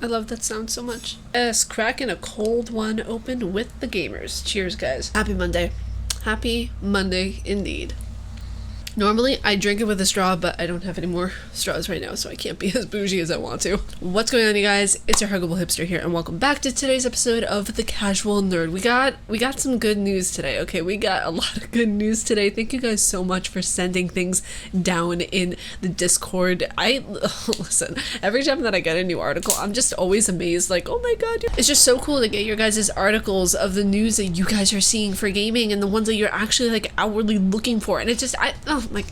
I love that sound so much. Yes, cracking a cold one open with the gamers. Cheers, guys. Happy Monday. Happy Monday indeed. Normally, I drink it with a straw, but I don't have any more straws right now, so I can't be as bougie as I want to. What's going on, you guys? It's your Huggable Hipster here, and welcome back to today's episode of The Casual Nerd. We got some good news today, okay? We got a lot of good news today. Thank you guys so much for sending things down in the Discord. Listen, every time that I get a new article, I'm just always amazed, like, oh my god. It's just so cool to get your guys' articles of the news that you guys are seeing for gaming and the ones that you're actually, like, outwardly looking for, and it just,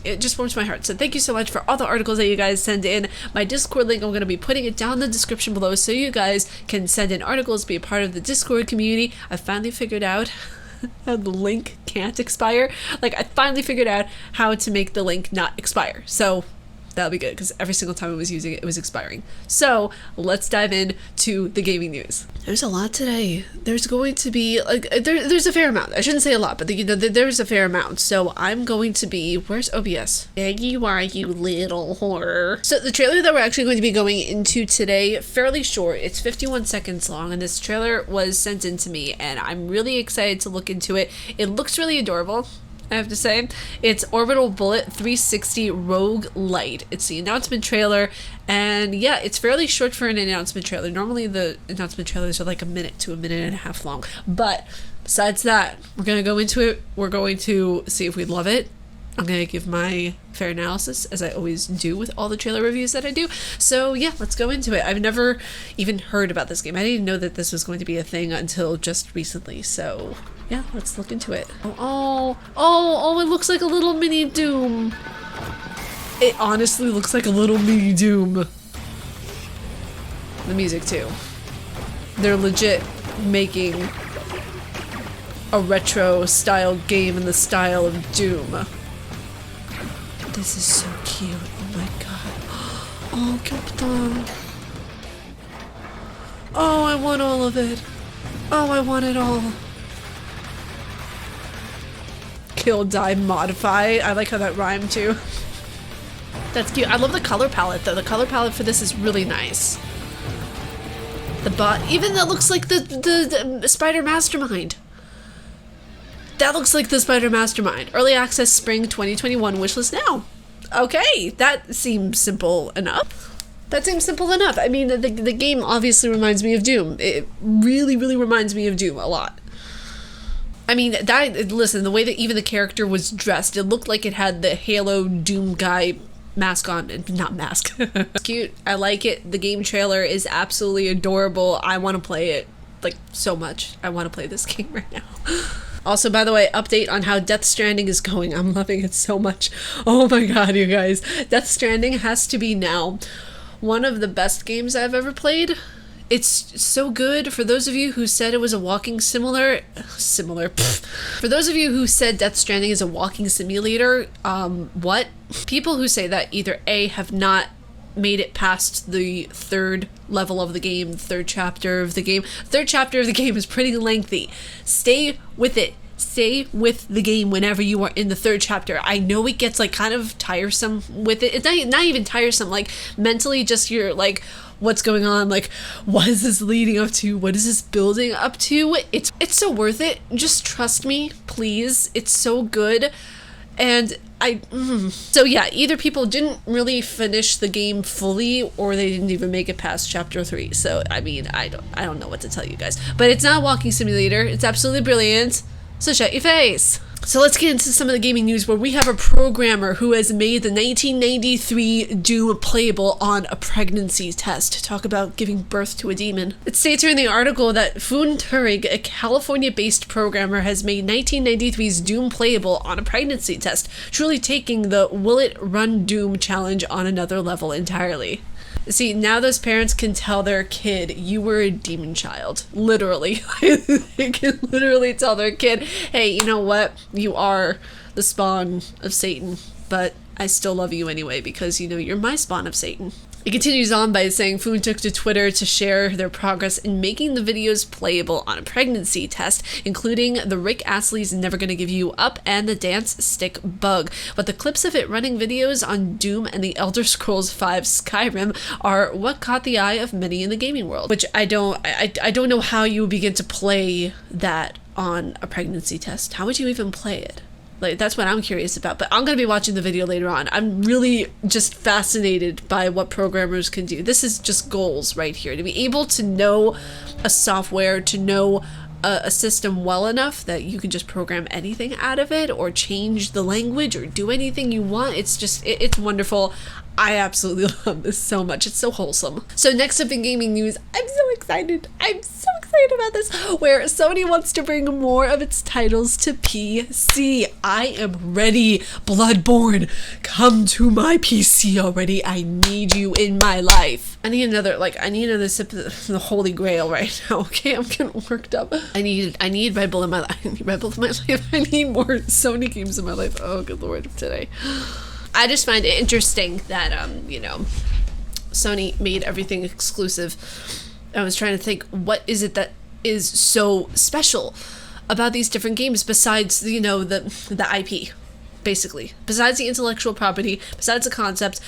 it just warms my heart. So thank you so much for all the articles that you guys send in. My Discord link, I'm going to be putting it down in the description below so you guys can send in articles, be a part of the Discord community. I finally figured out how the link can't expire. Like, I finally figured out how to make the link not expire. So that'll be good, because every single time I was using it, it was expiring. So let's dive in to the gaming news. There's a lot today. There's going to be, like, there's a fair amount. I shouldn't say a lot, but there's a fair amount. So I'm going to be, where's OBS? There you are, you little whore. So the trailer that we're actually going to be going into today, fairly short. It's 51 seconds long, and this trailer was sent in to me, and I'm really excited to look into it. It looks really adorable, I have to say. It's Orbital Bullet 360 Rogue-lite. It's the announcement trailer, and yeah, it's fairly short for an announcement trailer. Normally the announcement trailers are like a minute to a minute and a half long, but besides that, we're gonna go into it. We're going to see if we love it. I'm gonna give my fair analysis, as I always do with all the trailer reviews that I do. So yeah, let's go into it. I've never even heard about this game. I didn't know that this was going to be a thing until just recently, so yeah, let's look into it. Oh, it looks like a little mini Doom. It honestly looks like a little mini Doom. The music too. They're legit making a retro style game in the style of Doom. This is so cute. Oh my god. Oh, Captain. Oh, I want all of it. Oh, I want it all. Kill, die, modify. I like how that rhymed too. That's cute. I love the color palette though. The color palette for this is really nice. The bot, even that looks like the Spider Mastermind. That looks like the Spider Mastermind. Early access spring 2021, wishlist now. Okay, that seems simple enough. I mean, the game obviously reminds me of Doom. It really, really reminds me of Doom a lot. I mean, listen, the way that even the character was dressed, it looked like it had the Halo Doom guy mask on, not mask. It's cute. I like it. The game trailer is absolutely adorable. I want to play it, like, so much. I want to play this game right now. Also, by the way, update on how Death Stranding is going. I'm loving it so much. Oh my god, you guys. Death Stranding has to be now one of the best games I've ever played. It's so good. For those of you who said it was a walking similar. For those of you who said Death Stranding is a walking simulator, what? People who say that either A, have not made it past the third level of the game, third chapter of the game. Third chapter of the game is pretty lengthy. Stay with it. Stay with the game whenever you are in the third chapter. I know it gets like kind of tiresome with it. It's not even tiresome, like mentally just you're like, what's going on? Like, what is this leading up to? What is this building up to? It's so worth it. Just trust me, please. It's so good. And so yeah, either people didn't really finish the game fully or they didn't even make it past chapter 3. So I mean, I don't know what to tell you guys, but it's not a walking simulator. It's absolutely brilliant. So shut your face. So let's get into some of the gaming news where we have a programmer who has made the 1993 Doom playable on a pregnancy test. Talk about giving birth to a demon. It states here in the article that Foon Turig, a California-based programmer, has made 1993's Doom playable on a pregnancy test, truly taking the Will It Run Doom challenge on another level entirely. See, now those parents can tell their kid, you were a demon child. Literally. They can literally tell their kid, hey, you know what? You are the spawn of Satan, but I still love you anyway because, you know, you're my spawn of Satan. It continues on by saying Foon took to Twitter to share their progress in making the videos playable on a pregnancy test, including the Rick Astley's Never Gonna Give You Up and the dance stick bug. But the clips of it running videos on Doom and the Elder Scrolls V Skyrim are what caught the eye of many in the gaming world. Which I don't know how you would begin to play that on a pregnancy test. How would you even play it? Like, that's what I'm curious about, but I'm going to be watching the video later on. I'm really just fascinated by what programmers can do. This is just goals right here. To be able to know a software, to know a system well enough that you can just program anything out of it or change the language or do anything you want. It's just, it's wonderful. I absolutely love this so much. It's so wholesome. So next up in gaming news, I'm so excited. I'm so excited about this, where Sony wants to bring more of its titles to PC. I am ready. Bloodborne, come to my PC already. I need you in my life. I need another sip of the Holy Grail right now. Okay, I'm getting worked up. I need Red Bull in my life. I need Red Bull in my life. I need more Sony games in my life. Oh, good Lord, today. I just find it interesting that, Sony made everything exclusive. I was trying to think, what is it that is so special about these different games besides, the IP, basically. Besides the intellectual property, besides the concept,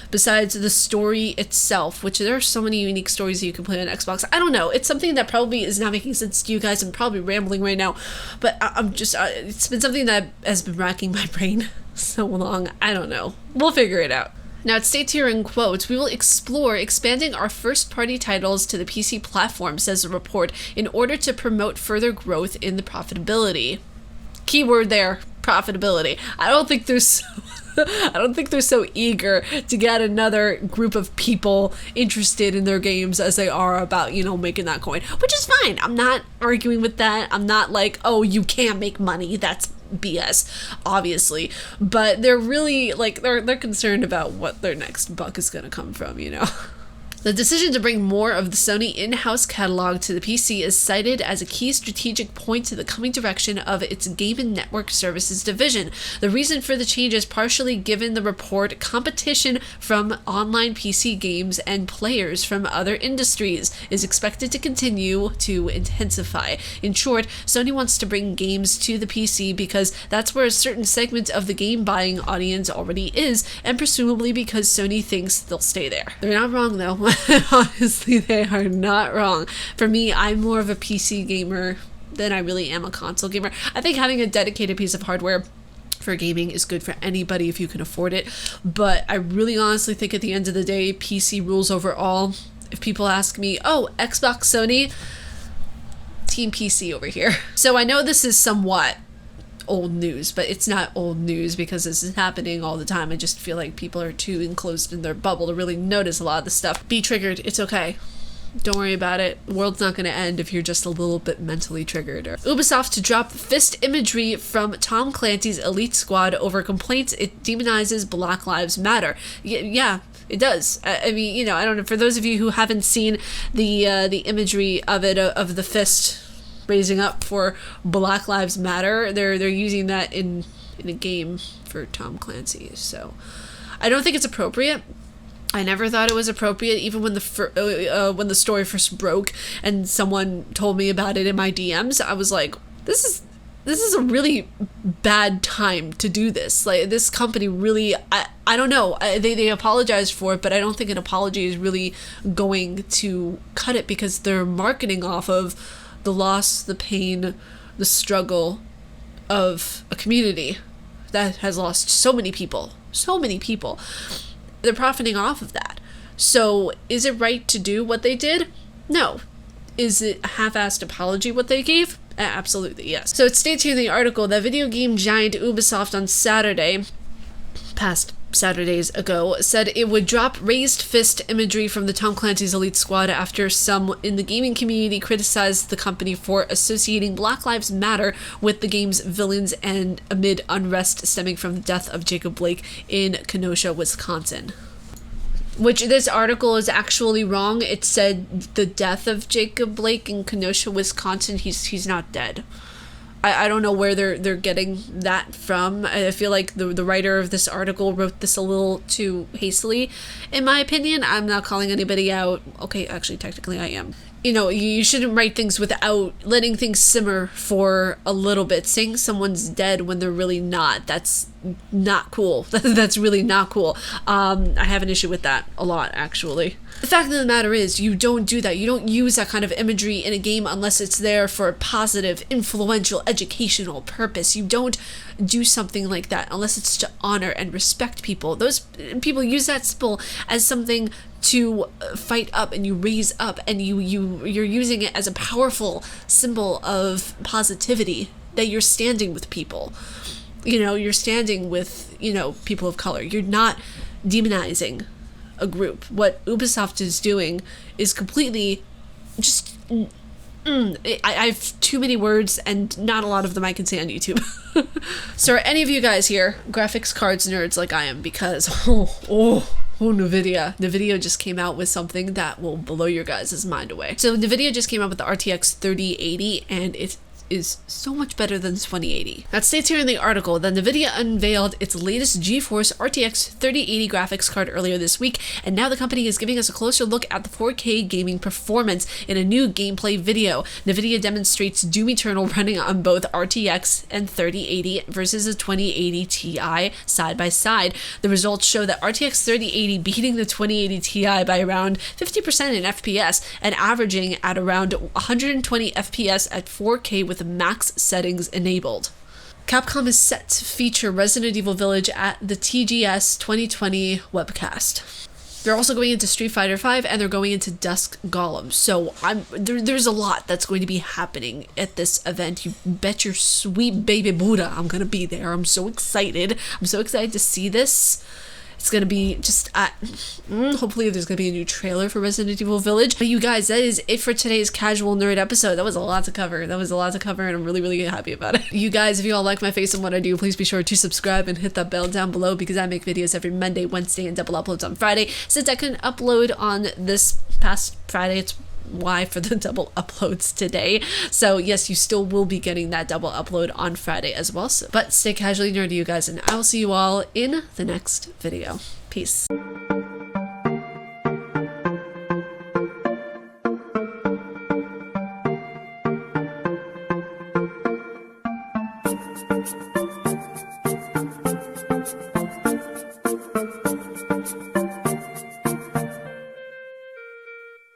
besides the story itself, which there are so many unique stories that you can play on Xbox. I don't know. It's something that probably is not making sense to you guys. I'm probably rambling right now, but I'm just, it's been something that has been racking my brain so long. I don't know. We'll figure it out. Now, it states here in quotes, "We will explore expanding our first-party titles to the PC platform," says the report, "in order to promote further growth in the profitability." Keyword there, profitability. I don't think they're so eager to get another group of people interested in their games as they are about, making that coin, which is fine. I'm not arguing with that. I'm not like, oh, you can't make money. That's BS, obviously. But they're really, they're concerned about what their next buck is going to come from, The decision to bring more of the Sony in-house catalog to the PC is cited as a key strategic point to the coming direction of its Game and Network Services division. The reason for the change is partially given the report competition from online PC games and players from other industries is expected to continue to intensify. In short, Sony wants to bring games to the PC because that's where a certain segment of the game buying audience already is, and presumably because Sony thinks they'll stay there. They're not wrong though. Honestly, they are not wrong. For me, I'm more of a PC gamer than I really am a console gamer. I think having a dedicated piece of hardware for gaming is good for anybody if you can afford it, but I really honestly think at the end of the day, PC rules over all. If people ask me, oh, Xbox, Sony, Team PC over here. So I know this is somewhat old news, but it's not old news because this is happening all the time. I just feel like people are too enclosed in their bubble to really notice a lot of this stuff. Be triggered. It's okay. Don't worry about it. The world's not going to end if you're just a little bit mentally triggered. Ubisoft to drop fist imagery from Tom Clancy's Elite Squad over complaints it demonizes Black Lives Matter. Yeah, it does. I mean, I don't know. For those of you who haven't seen the imagery of it, of the fist raising up for Black Lives Matter, they're using that in a game for Tom Clancy. So I don't think it's appropriate. I never thought it was appropriate, even when the story first broke and someone told me about it in my DMs. I was like, this is a really bad time to do this. Like, this company really, I don't know. They apologized for it, but I don't think an apology is really going to cut it because they're marketing off of the loss, the pain, the struggle of a community that has lost so many people. They're profiting off of that. So is it right to do what they did? No. Is it a half-assed apology what they gave? Absolutely, yes. So it states here in the article that video game giant Ubisoft on Saturday, past Saturdays ago, said it would drop raised fist imagery from the Tom Clancy's Elite Squad after some in the gaming community criticized the company for associating Black Lives Matter with the game's villains and amid unrest stemming from the death of Jacob Blake in Kenosha, Wisconsin. Which this article is actually wrong. It said the death of Jacob Blake in Kenosha, Wisconsin. He's not dead. I don't know where they're getting that from. I feel like the writer of this article wrote this a little too hastily, in my opinion. I'm not calling anybody out. Okay, actually, technically I am. You know, you shouldn't write things without letting things simmer for a little bit. Saying someone's dead when they're really not, that's not cool. That's really not cool. I have an issue with that a lot, actually. The fact of the matter is, you don't do that. You don't use that kind of imagery in a game unless it's there for a positive, influential, educational purpose. You don't do something like that unless it's to honor and respect people. Those people use that symbol as something to fight up and you raise up, and you're using it as a powerful symbol of positivity, that you're standing with people. You know, you're standing with, you know, people of color. You're not demonizing a group. What Ubisoft is doing is completely just I have too many words, and not a lot of them I can say on YouTube. So are any of you guys here graphics cards nerds like I am? Because NVIDIA just came out with something that will blow your guys' mind away. So NVIDIA just came out with the RTX 3080, and it is so much better than 2080. That states here in the article that NVIDIA unveiled its latest GeForce RTX 3080 graphics card earlier this week, and now the company is giving us a closer look at the 4K gaming performance in a new gameplay video. NVIDIA demonstrates Doom Eternal running on both RTX and 3080 versus a 2080 Ti side by side. The results show that RTX 3080 beating the 2080 Ti by around 50% in FPS and averaging at around 120 FPS at 4K with max settings enabled. Capcom is set to feature Resident Evil Village at the TGS 2020 webcast. They're also going into Street Fighter V, and they're going into Dusk Golem. So there's a lot that's going to be happening at this event. You bet your sweet baby Buddha I'm going to be there. I'm so excited. I'm so excited to see this. It's going to be just, hopefully there's going to be a new trailer for Resident Evil Village. But you guys, that is it for today's Casual Nerd episode. That was a lot to cover. And I'm really, really happy about it. You guys, if you all like my face and what I do, please be sure to subscribe and hit that bell down below, because I make videos every Monday, Wednesday, and double uploads on Friday. Since I couldn't upload on this past Friday, it's why for the double uploads today. So yes, you still will be getting that double upload on Friday as well. So, but stay casually nerdy, you guys, and I will see you all in the next video. Peace.